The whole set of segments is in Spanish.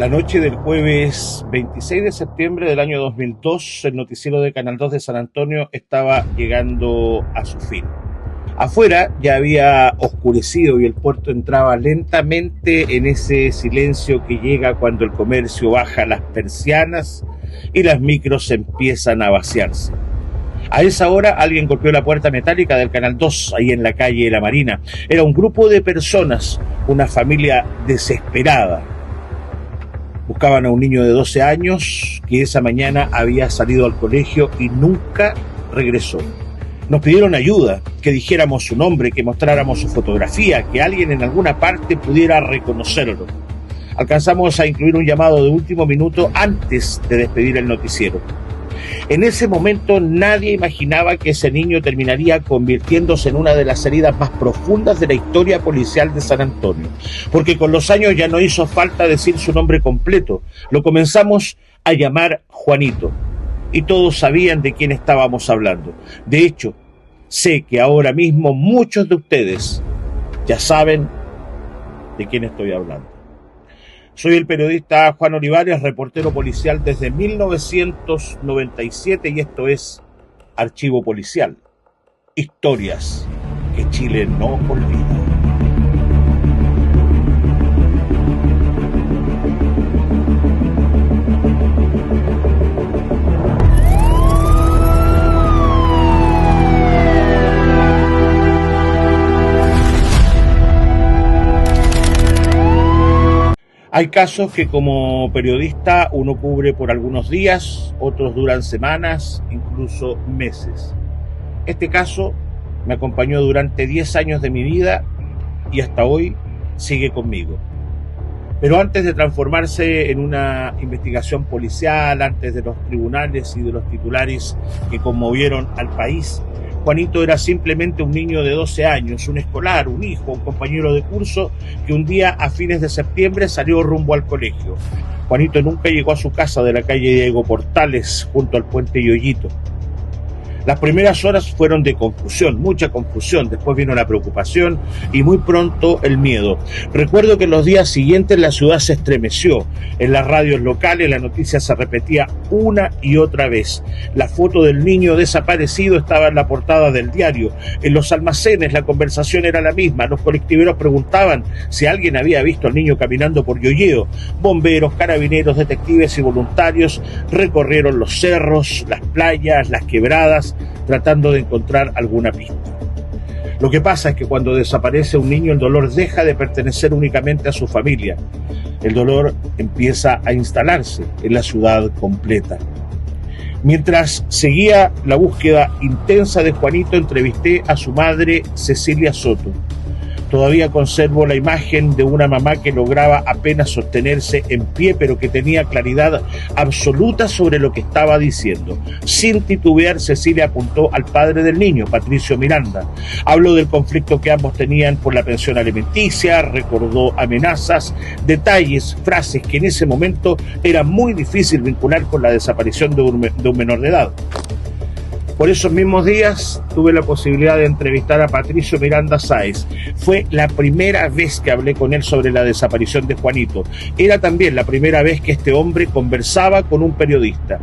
La noche del jueves 26 de septiembre del año 2002, el noticiero de Canal 2 de San Antonio estaba llegando a su fin. Afuera ya había oscurecido y el puerto entraba lentamente en ese silencio que llega cuando el comercio baja las persianas y las micros empiezan a vaciarse. A esa hora alguien golpeó la puerta metálica del Canal 2, ahí en la calle La Marina. Era un grupo de personas, una familia desesperada. Buscaban a un niño de 12 años que esa mañana había salido al colegio y nunca regresó. Nos pidieron ayuda, que dijéramos su nombre, que mostráramos su fotografía, que alguien en alguna parte pudiera reconocerlo. Alcanzamos a incluir un llamado de último minuto antes de despedir el noticiero. En ese momento nadie imaginaba que ese niño terminaría convirtiéndose en una de las heridas más profundas de la historia policial de San Antonio, porque con los años ya no hizo falta decir su nombre completo, lo comenzamos a llamar Juanito, y todos sabían de quién estábamos hablando. De hecho, sé que ahora mismo muchos de ustedes ya saben de quién estoy hablando. Soy el periodista Juan Olivares, reportero policial desde 1997 y esto es Archivo Policial. Historias que Chile no olvida. Hay casos que como periodista uno cubre por algunos días, otros duran semanas, incluso meses. Este caso me acompañó durante 10 años de mi vida y hasta hoy sigue conmigo. Pero antes de transformarse en una investigación policial, antes de los tribunales y de los titulares que conmovieron al país, Juanito era simplemente un niño de 12 años, un escolar, un hijo, un compañero de curso que un día a fines de septiembre salió rumbo al colegio. Juanito nunca llegó a su casa de la calle Diego Portales, junto al puente Yoyito. Las primeras horas fueron de confusión, mucha confusión, después vino la preocupación y muy pronto el miedo. Recuerdo que en los días siguientes la ciudad se estremeció. En las radios locales la noticia se repetía una y otra vez. La foto del niño desaparecido estaba en la portada del diario. En los almacenes la conversación era la misma. Los colectiveros preguntaban si alguien había visto al niño caminando por Yoyeo. Bomberos, carabineros, detectives y voluntarios recorrieron los cerros, las playas, las quebradas, tratando de encontrar alguna pista. Lo que pasa es que cuando desaparece un niño, el dolor deja de pertenecer únicamente a su familia. El dolor empieza a instalarse en la ciudad completa. Mientras seguía la búsqueda intensa de Juanito, entrevisté a su madre, Cecilia Soto. Todavía conservo la imagen de una mamá que lograba apenas sostenerse en pie, pero que tenía claridad absoluta sobre lo que estaba diciendo. Sin titubear, Cecilia apuntó al padre del niño, Patricio Miranda. Habló del conflicto que ambos tenían por la pensión alimenticia, recordó amenazas, detalles, frases que en ese momento era muy difícil vincular con la desaparición de un menor de edad. Por esos mismos días tuve la posibilidad de entrevistar a Patricio Miranda Sáez. Fue la primera vez que hablé con él sobre la desaparición de Juanito. Era también la primera vez que este hombre conversaba con un periodista.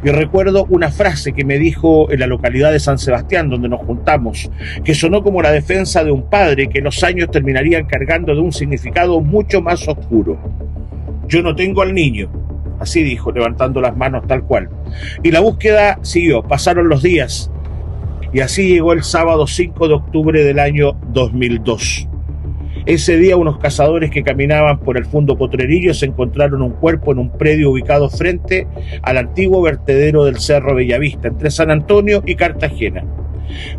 Y recuerdo una frase que me dijo en la localidad de San Sebastián, donde nos juntamos, que sonó como la defensa de un padre que los años terminarían cargando de un significado mucho más oscuro. Yo no tengo al niño. Así dijo, levantando las manos tal cual. Y la búsqueda siguió, pasaron los días. Y así llegó el sábado 5 de octubre del año 2002. Ese día unos cazadores que caminaban por el Fundo Potrerillo se encontraron un cuerpo en un predio ubicado frente al antiguo vertedero del Cerro Bellavista, entre San Antonio y Cartagena.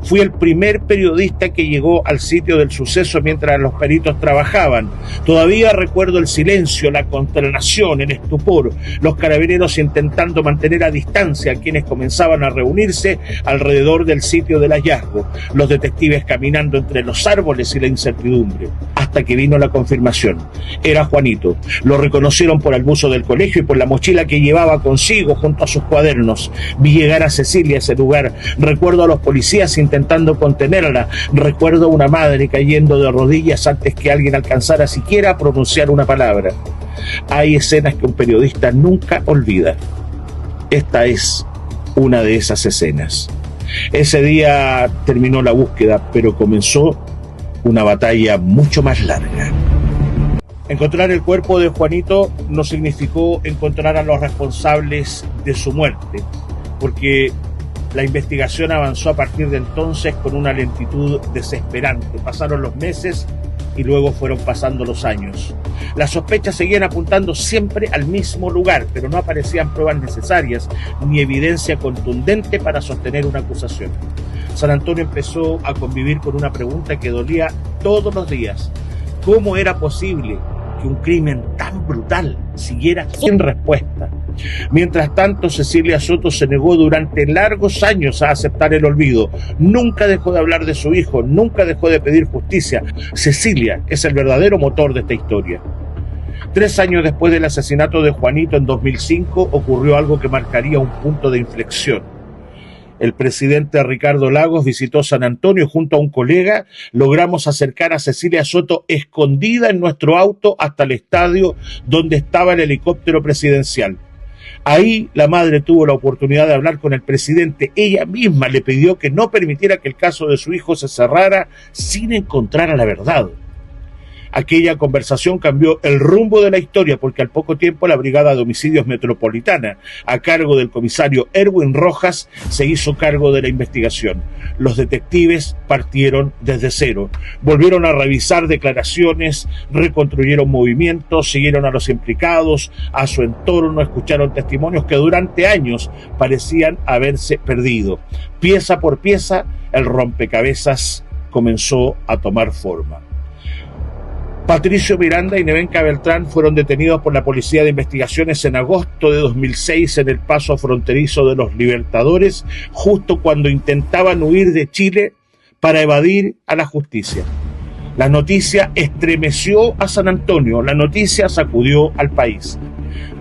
Fui el primer periodista que llegó al sitio del suceso mientras los peritos trabajaban. Todavía recuerdo el silencio, la consternación, el estupor, los carabineros intentando mantener a distancia a quienes comenzaban a reunirse alrededor del sitio del hallazgo, los detectives caminando entre los árboles y la incertidumbre, hasta que vino la confirmación. Era Juanito. Lo reconocieron por el buzo del colegio y por la mochila que llevaba consigo junto a sus cuadernos. Vi llegar a Cecilia a ese lugar. Recuerdo a los policías intentando contenerla. Recuerdo a una madre cayendo de rodillas antes que alguien alcanzara siquiera a pronunciar una palabra. Hay escenas que un periodista nunca olvida. Esta es una de esas escenas. Ese día terminó la búsqueda, pero comenzó una batalla mucho más larga. Encontrar el cuerpo de Juanito no significó encontrar a los responsables de su muerte, porque la investigación avanzó a partir de entonces con una lentitud desesperante. Pasaron los meses y luego fueron pasando los años. Las sospechas seguían apuntando siempre al mismo lugar, pero no aparecían pruebas necesarias ni evidencia contundente para sostener una acusación. San Antonio empezó a convivir con una pregunta que dolía todos los días. ¿Cómo era posible que un crimen tan brutal siguiera sin respuesta? Mientras tanto, Cecilia Soto se negó durante largos años a aceptar el olvido. Nunca dejó de hablar de su hijo, nunca dejó de pedir justicia. Cecilia es el verdadero motor de esta historia. 3 años después del asesinato de Juanito, en 2005, ocurrió algo que marcaría un punto de inflexión. El presidente Ricardo Lagos visitó San Antonio y junto a un colega logramos acercar a Cecilia Soto escondida en nuestro auto hasta el estadio donde estaba el helicóptero presidencial. Ahí la madre tuvo la oportunidad de hablar con el presidente. Ella misma le pidió que no permitiera que el caso de su hijo se cerrara sin encontrar a la verdad. Aquella conversación cambió el rumbo de la historia porque al poco tiempo la Brigada de Homicidios Metropolitana, a cargo del comisario Erwin Rojas, se hizo cargo de la investigación. Los detectives partieron desde cero, volvieron a revisar declaraciones, reconstruyeron movimientos, siguieron a los implicados, a su entorno, escucharon testimonios que durante años parecían haberse perdido. Pieza por pieza, el rompecabezas comenzó a tomar forma. Patricio Miranda y Nevenka Beltrán fueron detenidos por la Policía de Investigaciones en agosto de 2006 en el paso fronterizo de los Libertadores, justo cuando intentaban huir de Chile para evadir a la justicia. La noticia estremeció a San Antonio, la noticia sacudió al país.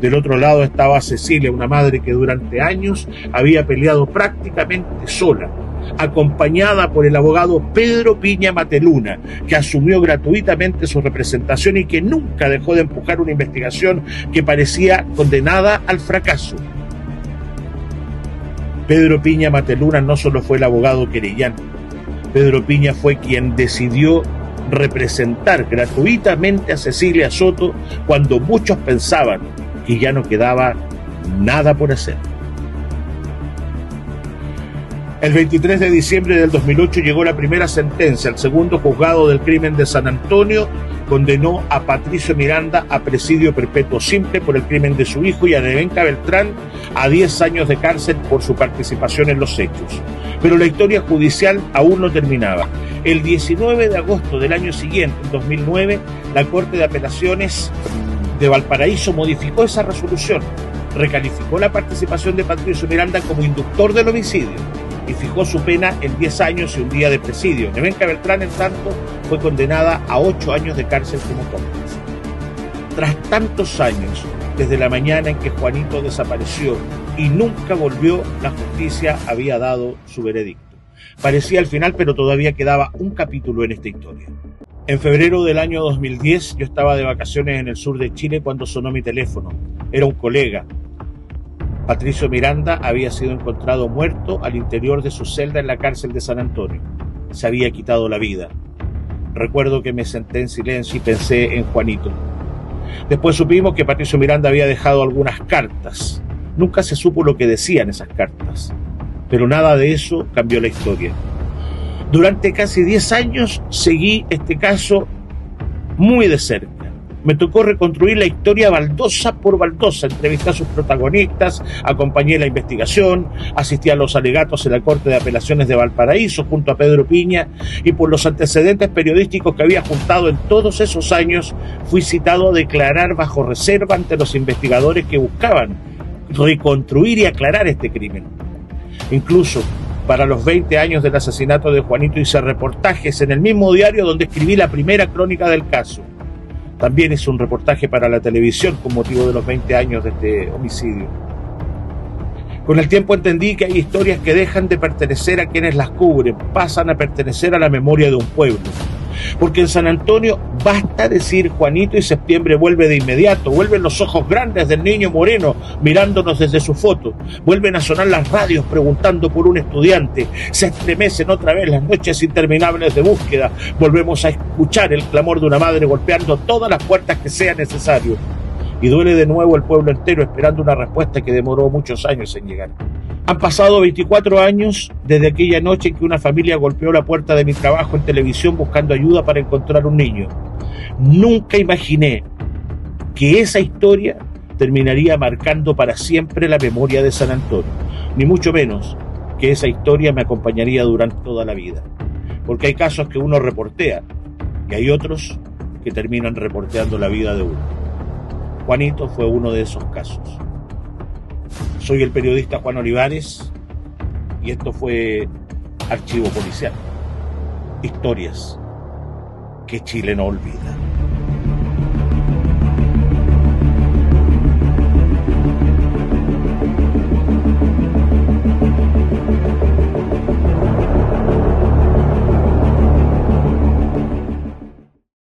Del otro lado estaba Cecilia, una madre que durante años había peleado prácticamente sola, acompañada por el abogado Pedro Piña Mateluna, que asumió gratuitamente su representación y que nunca dejó de empujar una investigación que parecía condenada al fracaso. Pedro Piña Mateluna no solo fue el abogado querellante, Pedro Piña fue quien decidió representar gratuitamente a Cecilia Soto cuando muchos pensaban que ya no quedaba nada por hacer. El 23 de diciembre del 2008 llegó la primera sentencia. El segundo juzgado del crimen de San Antonio condenó a Patricio Miranda a presidio perpetuo simple por el crimen de su hijo y a Nevenka Beltrán a 10 años de cárcel por su participación en los hechos. Pero la historia judicial aún no terminaba. El 19 de agosto del año siguiente, en 2009, la Corte de Apelaciones de Valparaíso modificó esa resolución, recalificó la participación de Patricio Miranda como inductor del homicidio y fijó su pena en 10 años y un día de presidio. Nevenka Beltrán, en tanto, fue condenada a 8 años de cárcel como cómplice. Tras tantos años, desde la mañana en que Juanito desapareció y nunca volvió, la justicia había dado su veredicto. Parecía el final, pero todavía quedaba un capítulo en esta historia. En febrero del año 2010, yo estaba de vacaciones en el sur de Chile cuando sonó mi teléfono. Era un colega. Patricio Miranda había sido encontrado muerto al interior de su celda en la cárcel de San Antonio. Se había quitado la vida. Recuerdo que me senté en silencio y pensé en Juanito. Después supimos que Patricio Miranda había dejado algunas cartas. Nunca se supo lo que decían esas cartas, pero nada de eso cambió la historia. Durante casi 10 años seguí este caso muy de cerca. Me tocó reconstruir la historia baldosa por baldosa, entrevisté a sus protagonistas, acompañé la investigación, asistí a los alegatos en la Corte de Apelaciones de Valparaíso junto a Pedro Piña y por los antecedentes periodísticos que había juntado en todos esos años, fui citado a declarar bajo reserva ante los investigadores que buscaban reconstruir y aclarar este crimen. Incluso para los 20 años del asesinato de Juanito hice reportajes en el mismo diario donde escribí la primera crónica del caso. También hice un reportaje para la televisión con motivo de los 20 años de este homicidio. Con el tiempo entendí que hay historias que dejan de pertenecer a quienes las cubren, pasan a pertenecer a la memoria de un pueblo. Porque en San Antonio basta decir Juanito y septiembre vuelve de inmediato, vuelven los ojos grandes del niño moreno mirándonos desde su foto, vuelven a sonar las radios preguntando por un estudiante, se estremecen otra vez las noches interminables de búsqueda, volvemos a escuchar el clamor de una madre golpeando todas las puertas que sea necesario. Y duele de nuevo el pueblo entero esperando una respuesta que demoró muchos años en llegar. Han pasado 24 años desde aquella noche en que una familia golpeó la puerta de mi trabajo en televisión buscando ayuda para encontrar un niño. Nunca imaginé que esa historia terminaría marcando para siempre la memoria de San Antonio, ni mucho menos que esa historia me acompañaría durante toda la vida. Porque hay casos que uno reportea y hay otros que terminan reporteando la vida de uno. Juanito fue uno de esos casos. Soy el periodista Juan Olivares y esto fue Archivo Policial. Historias que Chile no olvida.